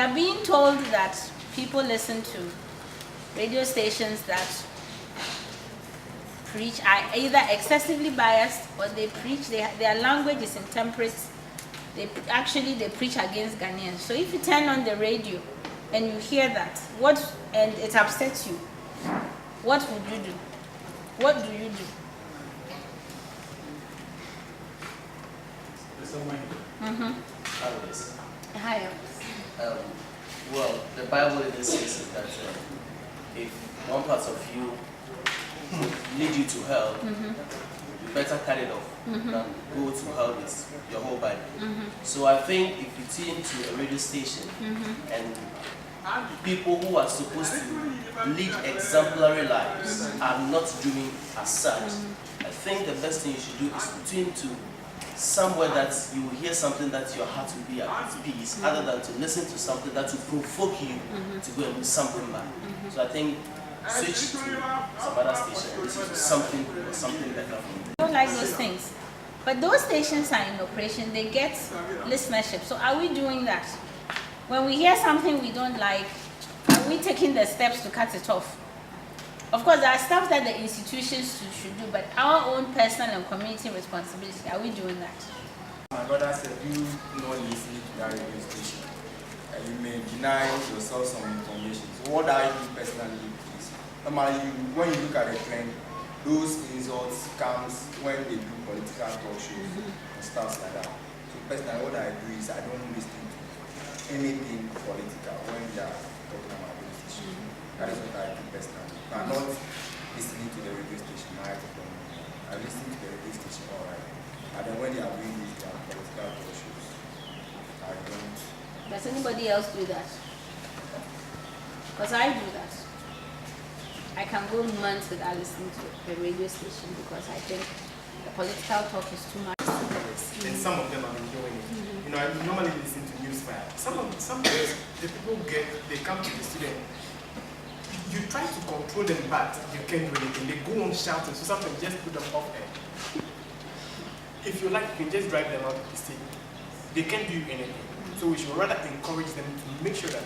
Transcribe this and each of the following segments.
are being told that people listen to radio stations that preach are either excessively biased or they preach, their language is intemperate. They preach against Ghanaians. So if you turn on the radio and you hear that, and it upsets you, what would you do? What do you do? Higher. Well, the Bible in this says is that if one part of you lead you to hell, you better cut it off than go to hell with your whole body. So I think if you tune into a radio station and people who are supposed to lead exemplary lives are not doing as such, I think the best thing you should do is to tune to somewhere that you will hear something that your heart will be at peace, other than to listen to something that will provoke you to go and do something bad. So I think switch to some other station and listen to something good or something better. I don't like those things. But those stations are in operation, they get listenership. So are we doing that? When we hear something we don't like, are we taking the steps to cut it off? Of course, there are stuff that the institutions should do, but our own personal and community responsibility, are we doing that? My brother said, you not listen to that radio station. You may deny yourself some information. So what I do personally is, normally when you look at the trend, those insults comes when they do political talk shows and stuff like that. So personally, what I do is I don't listen to anything political when they are talking about those issues. That is what I do personally. I'm not listening to the radio station. I listen to the radio station, alright. And then when they are doing these political talk shows, I don't. Does anybody else do that? Because I do that. I can go months without listening to the radio station because I think the political talk is too much. And some of them have been doing it. You know, I normally listen to Newsfire. Sometimes the people they come to the student. You try to control them, but you can't do anything. They go on shouting, so sometimes just put them off air. If you like, you can just drive them out of the state. They can't do anything. So we should rather encourage them to make sure that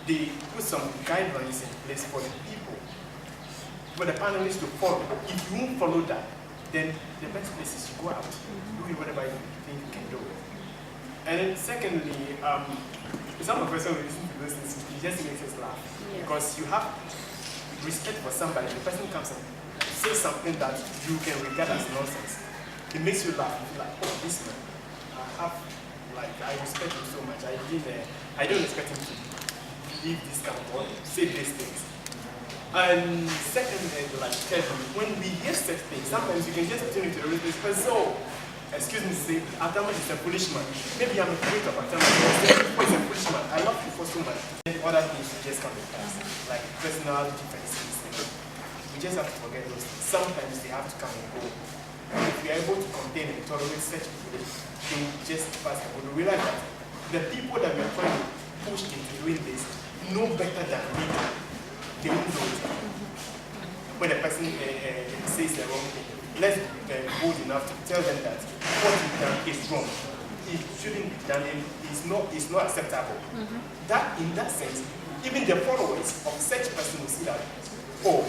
they put some guidelines in place for the people, for the panelists to follow. If you won't follow that, then the best place is to go out, do whatever you think you can do. And then secondly, some of us when we listen to those things, it just makes us laugh. Yeah. Because you have respect for somebody, the person comes and says something that you can regard as nonsense. It makes you laugh. You feel like, oh, this man, I respect him so much. I don't expect him to leave this kind of or say these things. And secondly, thirdly, when we hear such things, sometimes you can just tune into the radio because excuse me to say, Atama is a foolish man. Maybe I'm afraid of Atama. He's a foolish man. I love you for so much. And other things just come in past, like personal differences. We just have to forget those things. Sometimes they have to come and go. If we are able to contain and tolerate such people, they will just pass and we realize that the people that we are trying to push into doing this know better than we do. They won't do it. When a person says the wrong thing, let's be bold enough to tell them that what you've done is wrong. It shouldn't be done and it's not acceptable. That, in that sense, even the followers of such person will see that, oh,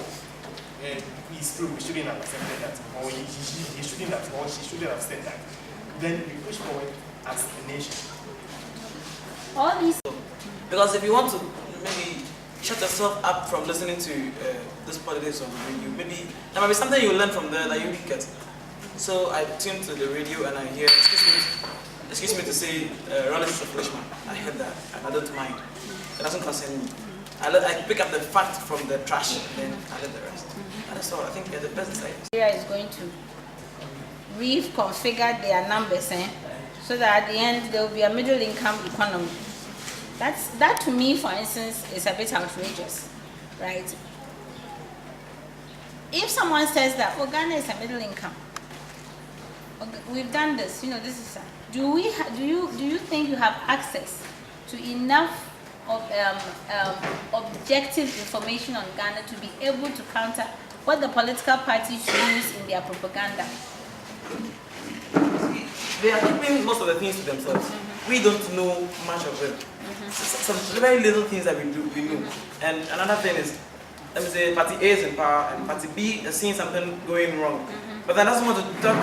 it's true, we shouldn't have accepted that, or he shouldn't have, or she shouldn't have said that. Then we push forward as a nation. All these. Because if you want to maybe shut yourself up from listening to this politics on the radio, maybe there might be something you learn from there that you get. So I tune to the radio and I hear, excuse me to say, Rollins is a foolish man. I heard that and I don't mind. It doesn't concern me. I pick up the fact from the trash and then I let the rest. And that's all. I think the best side. Nigeria is going to reconfigure their numbers, so that at the end there will be a middle income economy. That to me, for instance, is a bit outrageous, right? If someone says that, oh, Ghana is a middle income, we've done this, this is. Do you think you have access to enough of objective information on Ghana to be able to counter what the political parties use in their propaganda? They are keeping most of the things to themselves. we don't know much of them. Some very little things that we know. And another thing is, let me say, Party A is in power and Party B is seeing something going wrong. But that doesn't want to talk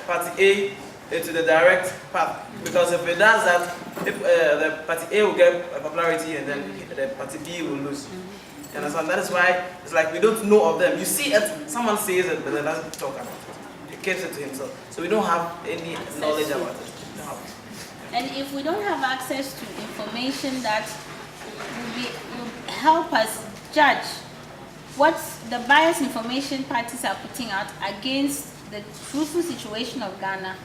Party A into the direct path, because if it does that, if the Party A will get popularity and then the Party B will lose. You understand? That is why it's like we don't know of them. You see it, someone says it, but then doesn't talk about it. He keeps it to himself. So we don't have any knowledge about it. And if we don't have access to information that will help us judge what the biased information parties are putting out against the truthful situation of Ghana,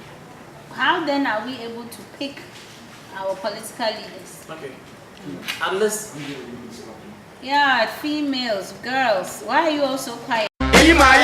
how then are we able to pick our political leaders? Okay. Unless Yeah, females, girls, why are you all so quiet? Be my